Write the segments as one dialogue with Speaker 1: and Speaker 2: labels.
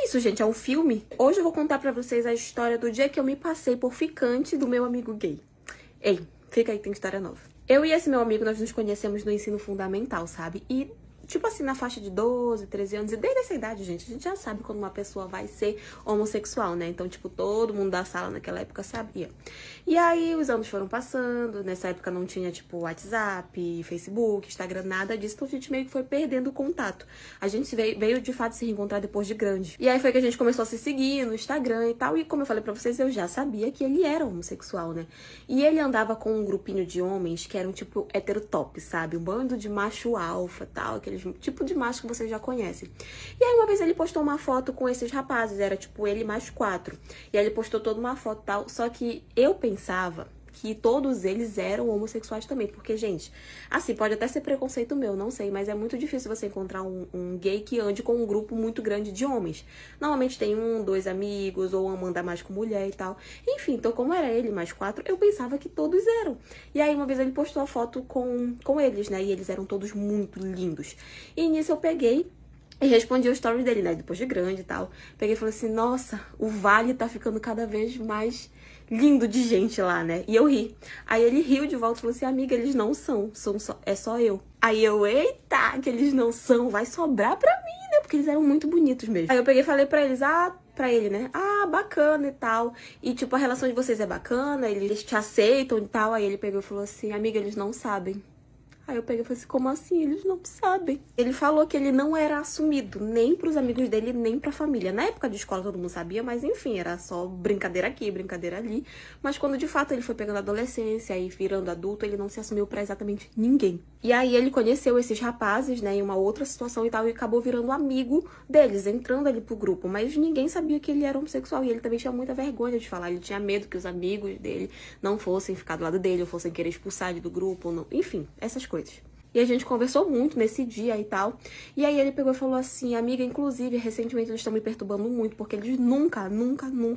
Speaker 1: isso, gente, é um filme. Hoje eu vou contar pra vocês a história do dia que eu me passei por ficante do meu amigo gay. Ei, fica aí, tem história nova. Eu e esse meu amigo, nós nos conhecemos no ensino fundamental, sabe? E, tipo assim, na faixa de 12, 13 anos, e desde essa idade, gente, a gente já sabe quando uma pessoa vai ser homossexual, né? Então, tipo, todo mundo da sala naquela época sabia. E aí, os anos foram passando, nessa época não tinha, tipo, WhatsApp, Facebook, Instagram, nada disso, então a gente meio que foi perdendo o contato. A gente veio de fato se reencontrar depois de grande. E aí foi que a gente começou a se seguir no Instagram e tal, e como eu falei pra vocês, eu já sabia que ele era homossexual, né? E ele andava com um grupinho de homens que eram, tipo, heterotop, sabe? Um bando de macho alfa, tal, aqueles tipo de macho que vocês já conhecem. E aí uma vez ele postou uma foto com esses rapazes, era tipo ele mais 4. E aí ele postou toda uma foto e tal, só que eu pensava que todos eles eram homossexuais também, porque, gente, assim, pode até ser preconceito meu, não sei, mas é muito difícil você encontrar um gay que ande com um grupo muito grande de homens. Normalmente tem 1, 2 amigos, ou anda mais com mulher e tal. Enfim, então como era ele mais 4, eu pensava que todos eram. E aí uma vez ele postou a foto com eles, né, e eles eram todos muito lindos. E nisso eu peguei e respondi o story dele, né, depois de grande e tal. Peguei e falei assim, nossa, o Vale tá ficando cada vez mais lindo de gente lá, né? E eu ri. Aí ele riu de volta e falou assim, amiga, eles não são é só eu. Aí eu, eita, que eles não são, vai sobrar pra mim, né? Porque eles eram muito bonitos mesmo. Aí eu peguei e falei pra eles, pra ele, né? Bacana e tal. E tipo, a relação de vocês é bacana, eles te aceitam e tal. Aí ele pegou e falou assim, amiga, eles não sabem. Aí eu peguei e falei assim, como assim? Eles não sabem. Ele falou que ele não era assumido, nem pros amigos dele, nem pra família. Na época de escola todo mundo sabia, mas enfim, era só brincadeira aqui, brincadeira ali. Mas quando de fato ele foi pegando a adolescência e virando adulto, ele não se assumiu pra exatamente ninguém. E aí ele conheceu esses rapazes, né, em uma outra situação e tal, e acabou virando amigo deles, entrando ali pro grupo. Mas ninguém sabia que ele era homossexual e ele também tinha muita vergonha de falar. Ele tinha medo que os amigos dele não fossem ficar do lado dele, ou fossem querer expulsar ele do grupo, ou não. Enfim, essas coisas. E a gente conversou muito nesse dia e tal. E aí ele pegou e falou assim, amiga, inclusive, recentemente eles estão me perturbando muito, porque eles nunca,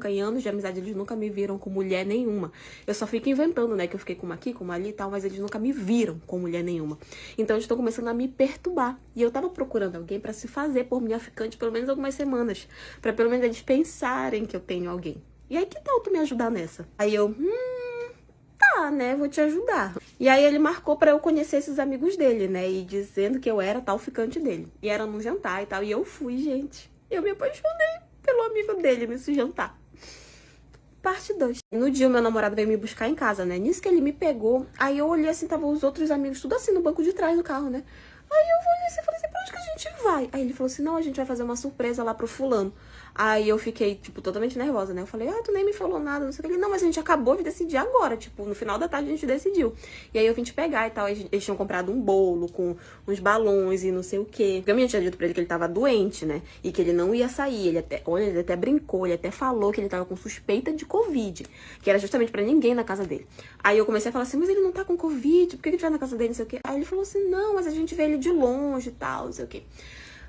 Speaker 1: em anos de amizade, eles nunca me viram com mulher nenhuma. Eu só fico inventando, né, que eu fiquei com uma aqui, com uma ali e tal, mas eles nunca me viram com mulher nenhuma. Então eles estão começando a me perturbar. E eu tava procurando alguém pra se fazer por minha ficante pelo menos algumas semanas, pra pelo menos eles pensarem que eu tenho alguém. E aí, que tal tu me ajudar nessa? Aí eu, né, vou te ajudar. E aí ele marcou pra eu conhecer esses amigos dele, né, e dizendo que eu era tal ficante dele. E era num jantar e tal, e eu fui, gente. Eu me apaixonei pelo amigo dele nesse jantar. Parte 2. No dia o meu namorado veio me buscar em casa, né, nisso que ele me pegou, aí eu olhei assim, tava os outros amigos tudo assim no banco de trás do carro, né. Aí eu olhei assim e falei assim, pra onde que a gente vai? Aí ele falou assim, não, a gente vai fazer uma surpresa lá pro fulano. Aí eu fiquei, tipo, totalmente nervosa, né? Eu falei, tu nem me falou nada, não sei o que. Ele, não, mas a gente acabou de decidir agora, tipo, no final da tarde a gente decidiu. E aí eu vim te pegar e tal, eles tinham comprado um bolo com uns balões e não sei o que. Porque a minha tinha dito pra ele que ele tava doente, né? E que ele não ia sair, ele até brincou, ele até falou que ele tava com suspeita de Covid, que era justamente pra ninguém na casa dele. Aí eu comecei a falar assim, mas ele não tá com Covid, por que ele vai na casa dele, não sei o que. Aí ele falou assim, não, mas a gente vê ele de longe e tal, não sei o que.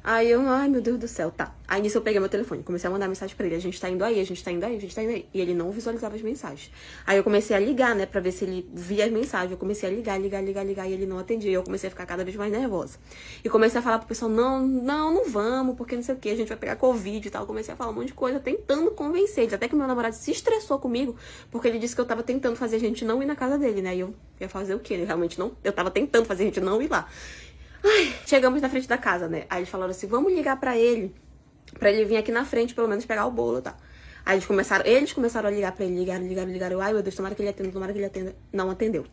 Speaker 1: Aí eu, ai meu Deus do céu, tá. Aí nisso eu peguei meu telefone, comecei a mandar mensagem pra ele, a gente tá indo aí, a gente tá indo aí, a gente tá indo aí. E ele não visualizava as mensagens. Aí eu comecei a ligar, né, pra ver se ele via as mensagens. Eu comecei a ligar, e ele não atendia. E eu comecei a ficar cada vez mais nervosa. E comecei a falar pro pessoal, não vamos, porque não sei o que, a gente vai pegar Covid e tal. Eu comecei a falar um monte de coisa, tentando convencer eles. Até que meu namorado se estressou comigo, porque ele disse que eu tava tentando fazer a gente não ir na casa dele, né. E eu ia fazer o quê? Ele realmente não, eu tava tentando fazer a gente não ir lá. Ai, chegamos na frente da casa, né? Aí eles falaram assim, vamos ligar pra ele vir aqui na frente, pelo menos pegar o bolo, tá? Aí eles começaram a ligar pra ele, ligaram. Eu, ai meu Deus, tomara que ele atenda. Não atendeu.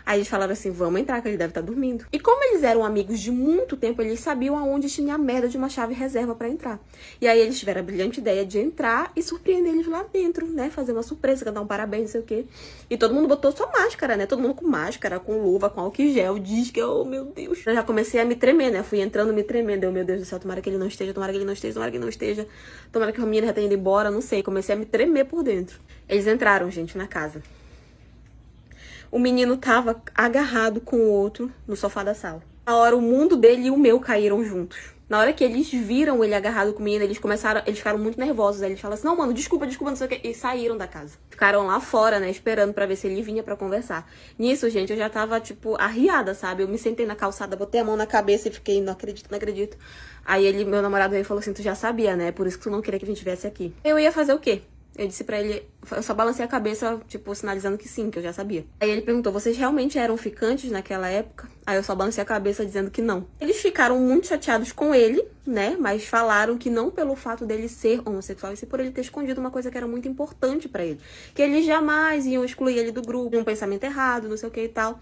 Speaker 1: Aí eles falaram assim, vamos entrar, que ele deve estar dormindo. E como eles eram amigos de muito tempo, eles sabiam aonde tinha a merda de uma chave reserva pra entrar. E aí eles tiveram a brilhante ideia de entrar e surpreender eles lá dentro, né? Fazer uma surpresa, cantar um parabéns, não sei o quê. E todo mundo botou sua máscara, né? Todo mundo com máscara, com luva, com álcool em gel. Diz que, oh meu Deus. Eu já comecei a me tremer, né? Fui entrando me tremendo. Eu, meu Deus do céu, tomara que ele não esteja, tomara que ele não esteja, tomara que ele não esteja. Tomara que a menina já tenha ido embora, não sei. Comecei a me tremer por dentro. Eles entraram, gente, na casa. O menino tava agarrado com o outro no sofá da sala. Na hora, o mundo dele e o meu caíram juntos. Na hora que eles viram ele agarrado com o menino, eles ficaram muito nervosos. Aí eles falaram assim, não, mano, desculpa, não sei o que. E saíram da casa. Ficaram lá fora, né, esperando pra ver se ele vinha pra conversar. Nisso, gente, eu já tava, tipo, arriada, sabe? Eu me sentei na calçada, botei a mão na cabeça e fiquei, não acredito, não acredito. Aí meu namorado veio e falou assim, tu já sabia, né? Por isso que tu não queria que a gente viesse aqui. Eu ia fazer o quê? Eu disse pra ele, eu só balancei a cabeça, tipo, sinalizando que sim, que eu já sabia. Aí ele perguntou, vocês realmente eram ficantes naquela época? Aí eu só balancei a cabeça dizendo que não. Eles ficaram muito chateados com ele, né? Mas falaram que não pelo fato dele ser homossexual, e sim por ele ter escondido uma coisa que era muito importante pra ele. Que eles jamais iam excluir ele do grupo, um pensamento errado, não sei o que e tal.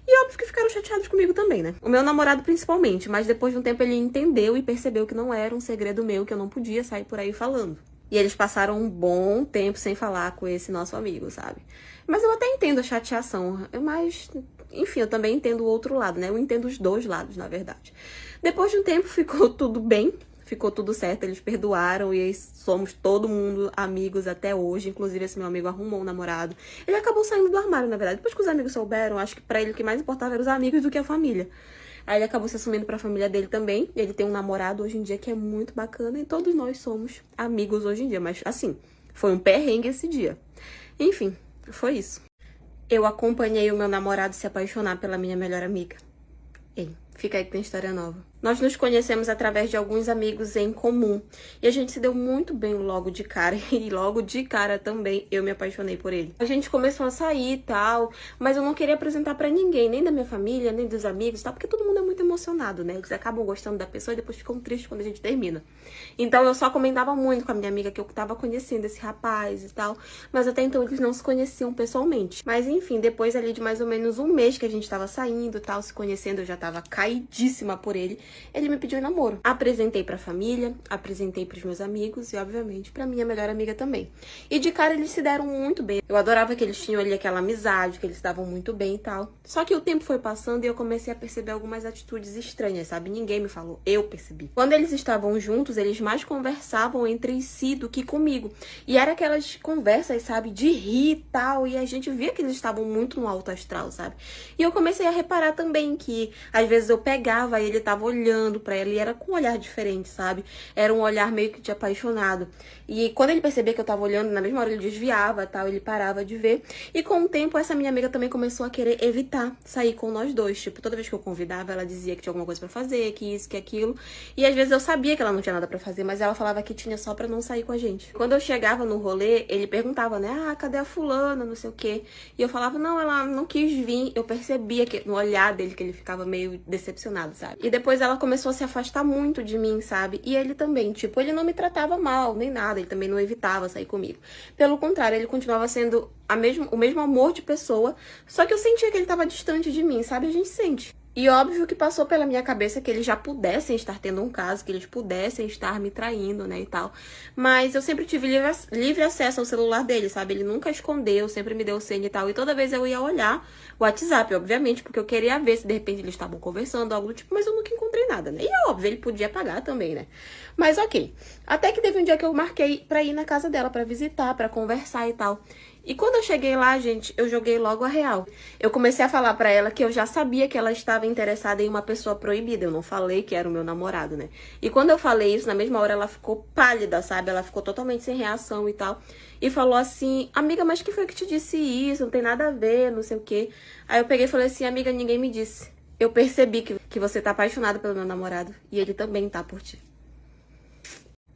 Speaker 1: E óbvio que ficaram chateados comigo também, né? O meu namorado principalmente, mas depois de um tempo ele entendeu e percebeu que não era um segredo meu, que eu não podia sair por aí falando. E eles passaram um bom tempo sem falar com esse nosso amigo, sabe? Mas eu até entendo a chateação, mas, enfim, eu também entendo o outro lado, né? Eu entendo os dois lados, na verdade. Depois de um tempo ficou tudo bem, ficou tudo certo, eles perdoaram e somos todo mundo amigos até hoje. Inclusive esse meu amigo arrumou um namorado. Ele acabou saindo do armário, na verdade. Depois que os amigos souberam, acho que pra ele o que mais importava eram os amigos do que a família. Aí ele acabou se assumindo pra família dele também. Ele tem um namorado hoje em dia que é muito bacana. E todos nós somos amigos hoje em dia. Mas, assim, foi um perrengue esse dia. Enfim, foi isso. Eu acompanhei o meu namorado se apaixonar pela minha melhor amiga. Ei, fica aí que tem história nova. Nós nos conhecemos através de alguns amigos em comum. E a gente se deu muito bem logo de cara. E logo de cara também eu me apaixonei por ele. A gente começou a sair e tal. Mas eu não queria apresentar pra ninguém. Nem da minha família, nem dos amigos e tal. Porque todo mundo é muito emocionado, né? Eles acabam gostando da pessoa e depois ficam tristes quando a gente termina. Então eu só comentava muito com a minha amiga que eu tava conhecendo esse rapaz e tal. Mas até então eles não se conheciam pessoalmente. Mas enfim, depois ali de mais ou menos um mês que a gente tava saindo e tal, se conhecendo, eu já tava caidíssima por ele. Ele me pediu em namoro. Apresentei pra família, apresentei pros meus amigos e, obviamente, pra minha melhor amiga também. E de cara eles se deram muito bem. Eu adorava que eles tinham ali aquela amizade, que eles estavam muito bem e tal. Só que o tempo foi passando e eu comecei a perceber algumas atitudes estranhas, sabe? Ninguém me falou, eu percebi. Quando eles estavam juntos, eles mais conversavam entre si do que comigo. E era aquelas conversas, sabe, de rir e tal. E a gente via que eles estavam muito no alto astral, sabe? E eu comecei a reparar também que, às vezes, eu pegava e ele tava olhando pra ela e era com um olhar diferente, sabe? Era um olhar meio que de apaixonado. E quando ele percebia que eu tava olhando, na mesma hora ele desviava, tal, ele parava de ver. E com o tempo, essa minha amiga também começou a querer evitar sair com nós dois. Tipo, toda vez que eu convidava, ela dizia que tinha alguma coisa pra fazer, que isso, que aquilo. E às vezes eu sabia que ela não tinha nada pra fazer, mas ela falava que tinha só pra não sair com a gente. Quando eu chegava no rolê, ele perguntava, né? Ah, cadê a fulana, não sei o quê. E eu falava, não, ela não quis vir. Eu percebia que no olhar dele que ele ficava meio decepcionado, sabe? E depois ela começou a se afastar muito de mim, sabe? E ele também, tipo, ele não me tratava mal, nem nada. Ele também não evitava sair comigo. Pelo contrário, ele continuava sendo o mesmo amor de pessoa, só que eu sentia que ele tava distante de mim, sabe? A gente sente. E óbvio que passou pela minha cabeça que eles já pudessem estar tendo um caso, que eles pudessem estar me traindo, né, e tal. Mas eu sempre tive livre acesso ao celular dele, sabe? Ele nunca escondeu, sempre me deu senha e tal. E toda vez eu ia olhar o WhatsApp, obviamente, porque eu queria ver se de repente eles estavam conversando, algo do tipo, mas eu nunca encontrei nada, né? E é óbvio, ele podia pagar também, né? Mas ok. Até que teve um dia que eu marquei pra ir na casa dela, pra visitar, pra conversar e tal. E quando eu cheguei lá, gente, eu joguei logo a real. Eu comecei a falar pra ela que eu já sabia que ela estava interessada em uma pessoa proibida. Eu não falei que era o meu namorado, né? E quando eu falei isso, na mesma hora ela ficou pálida, sabe? Ela ficou totalmente sem reação e tal. E falou assim, amiga, mas que foi que te disse isso? Não tem nada a ver, não sei o quê. Aí eu peguei e falei assim, amiga, ninguém me disse. Eu percebi que você tá apaixonada pelo meu namorado. E ele também tá por ti.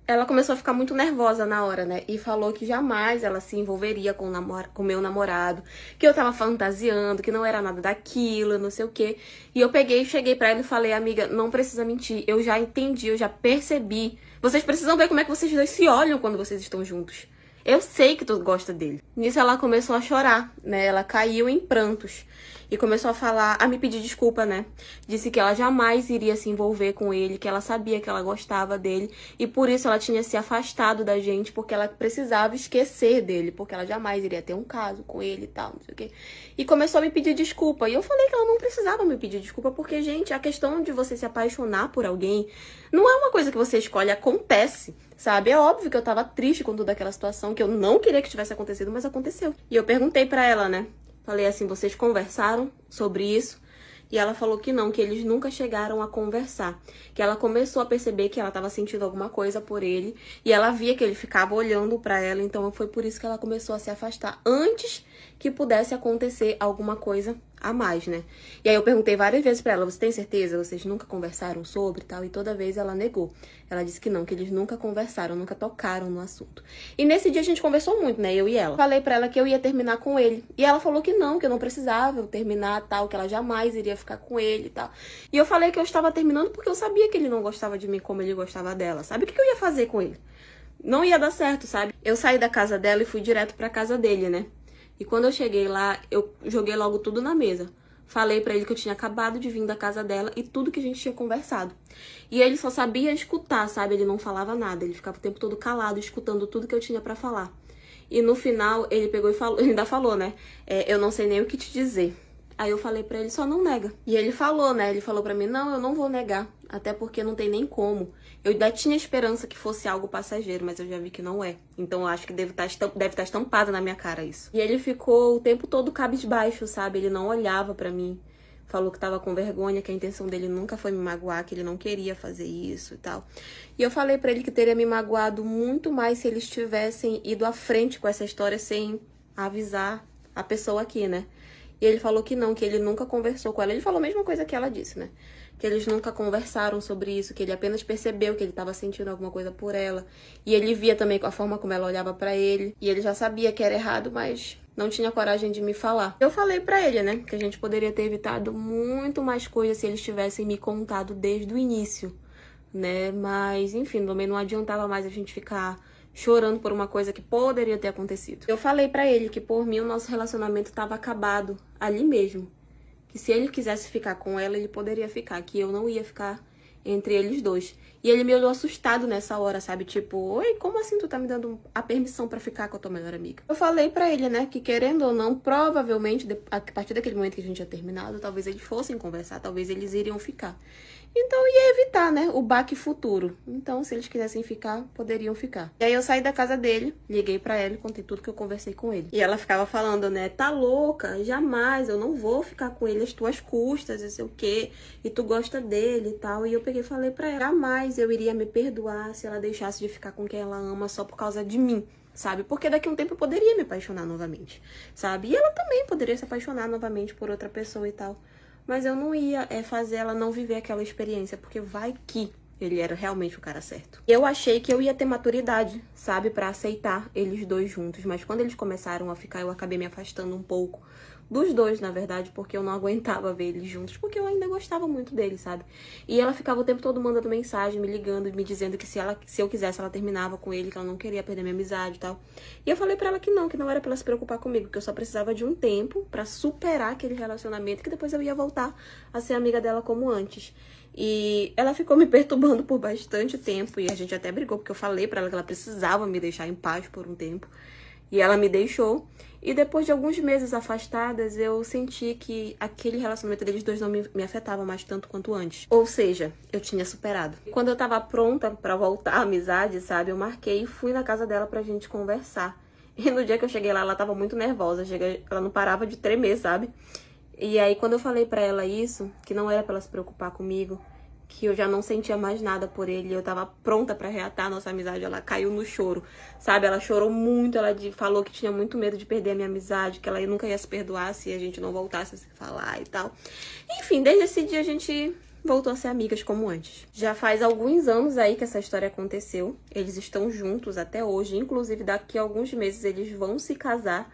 Speaker 1: Ela começou a ficar muito nervosa na hora, né? E falou que jamais ela se envolveria com o meu namorado, que eu tava fantasiando, que não era nada daquilo, não sei o quê. E eu peguei e cheguei pra ela e falei, amiga, não precisa mentir, eu já entendi, eu já percebi. Vocês precisam ver como é que vocês dois se olham quando vocês estão juntos. Eu sei que tu gosta dele. Nisso ela começou a chorar, né? Ela caiu em prantos. E começou a falar, a me pedir desculpa, né? Disse que ela jamais iria se envolver com ele, que ela sabia que ela gostava dele. E por isso ela tinha se afastado da gente, porque ela precisava esquecer dele. Porque ela jamais iria ter um caso com ele e tal, não sei o quê. E começou a me pedir desculpa. E eu falei que ela não precisava me pedir desculpa, porque, gente, a questão de você se apaixonar por alguém não é uma coisa que você escolhe, acontece. Sabe? É óbvio que eu tava triste com toda aquela situação, que eu não queria que tivesse acontecido, mas aconteceu. E eu perguntei pra ela, né? Falei assim, vocês conversaram sobre isso? E ela falou que não, que eles nunca chegaram a conversar. Que ela começou a perceber que ela estava sentindo alguma coisa por ele. E ela via que ele ficava olhando pra ela. Então foi por isso que ela começou a se afastar. Antes que pudesse acontecer alguma coisa a mais, né? E aí eu perguntei várias vezes pra ela, você tem certeza? Vocês nunca conversaram sobre e tal? E toda vez ela negou. Ela disse que não, que eles nunca conversaram, nunca tocaram no assunto. E nesse dia a gente conversou muito, né? Eu e ela. Falei pra ela que eu ia terminar com ele. E ela falou que eu não precisava eu terminar tal, que ela jamais iria ficar com ele e tal. E eu falei que eu estava terminando porque eu sabia que ele não gostava de mim como ele gostava dela. Sabe o que eu ia fazer com ele? Não ia dar certo, sabe? Eu saí da casa dela e fui direto pra casa dele, né? E quando eu cheguei lá, eu joguei logo tudo na mesa. Falei pra ele que eu tinha acabado de vir da casa dela e tudo que a gente tinha conversado. E ele só sabia escutar, sabe? Ele não falava nada. Ele ficava o tempo todo calado, escutando tudo que eu tinha pra falar. E no final, ele pegou e falou, ele ainda falou, né? Eu não sei nem o que te dizer. Aí eu falei pra ele, só não nega. E ele falou, né? Ele falou pra mim, não, eu não vou negar. Até porque não tem nem como. Eu ainda tinha esperança que fosse algo passageiro, mas eu já vi que não é. Então eu acho que deve estar estampado na minha cara isso. E ele ficou o tempo todo cabisbaixo, sabe? Ele não olhava pra mim. Falou que tava com vergonha, que a intenção dele nunca foi me magoar, que ele não queria fazer isso e tal. E eu falei pra ele que teria me magoado muito mais se eles tivessem ido à frente com essa história sem avisar a pessoa aqui, né? E ele falou que não, que ele nunca conversou com ela. Ele falou a mesma coisa que ela disse, né? Que eles nunca conversaram sobre isso, que ele apenas percebeu que ele estava sentindo alguma coisa por ela. E ele via também a forma como ela olhava pra ele. E ele já sabia que era errado, mas não tinha coragem de me falar. Eu falei pra ele, né? Que a gente poderia ter evitado muito mais coisas se eles tivessem me contado desde o início, né? Mas, enfim, também não adiantava mais a gente ficar chorando por uma coisa que poderia ter acontecido. Eu falei pra ele que por mim o nosso relacionamento estava acabado ali mesmo. Que se ele quisesse ficar com ela, ele poderia ficar. Que eu não ia ficar entre eles dois. E ele me olhou assustado nessa hora, sabe? Tipo, oi, como assim tu tá me dando a permissão pra ficar com a tua melhor amiga? Eu falei pra ele, né, que querendo ou não, provavelmente, a partir daquele momento que a gente tinha terminado, talvez eles fossem conversar, talvez eles iriam ficar. Então ia evitar, né, o baque futuro. Então, se eles quisessem ficar, poderiam ficar. E aí eu saí da casa dele, liguei pra ela e contei tudo que eu conversei com ele. E ela ficava falando, né, tá louca, jamais, eu não vou ficar com ele às tuas custas, não sei o quê, e tu gosta dele e tal. E eu peguei e falei pra ela, jamais eu iria me perdoar se ela deixasse de ficar com quem ela ama só por causa de mim, sabe? Porque daqui a um tempo eu poderia me apaixonar novamente, sabe? E ela também poderia se apaixonar novamente por outra pessoa e tal. Mas eu não ia fazer ela não viver aquela experiência, porque vai que ele era realmente o cara certo. Eu achei que eu ia ter maturidade, sabe, pra aceitar eles dois juntos. Mas quando eles começaram a ficar, eu acabei me afastando um pouco dos dois, na verdade, porque eu não aguentava ver eles juntos, porque eu ainda gostava muito deles, sabe? E ela ficava o tempo todo mandando mensagem, me ligando, me dizendo que se eu quisesse, ela terminava com ele, que ela não queria perder minha amizade e tal. E eu falei pra ela que não era pra ela se preocupar comigo, que eu só precisava de um tempo pra superar aquele relacionamento, que depois eu ia voltar a ser amiga dela como antes. E ela ficou me perturbando por bastante tempo, e a gente até brigou, porque eu falei pra ela que ela precisava me deixar em paz por um tempo. E ela me deixou. E depois de alguns meses afastadas, eu senti que aquele relacionamento deles dois não me afetava mais tanto quanto antes. Ou seja, eu tinha superado. Quando eu tava pronta pra voltar à amizade, sabe? Eu marquei e fui na casa dela pra gente conversar. E no dia que eu cheguei lá, ela tava muito nervosa. Ela não parava de tremer, sabe? E aí, quando eu falei pra ela isso, que não era pra ela se preocupar comigo, que eu já não sentia mais nada por ele, eu tava pronta pra reatar a nossa amizade, ela caiu no choro, sabe? Ela chorou muito, ela falou que tinha muito medo de perder a minha amizade, que ela nunca ia se perdoar se a gente não voltasse a se falar e tal. Enfim, desde esse dia a gente voltou a ser amigas como antes. Já faz alguns anos aí que essa história aconteceu, eles estão juntos até hoje, inclusive daqui a alguns meses eles vão se casar.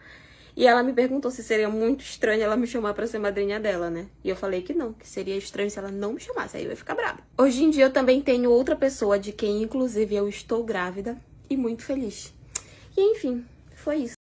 Speaker 1: E ela me perguntou se seria muito estranho ela me chamar pra ser madrinha dela, né? E eu falei que não, que seria estranho se ela não me chamasse, aí eu ia ficar brava. Hoje em dia eu também tenho outra pessoa de quem, inclusive, eu estou grávida e muito feliz. E enfim, foi isso.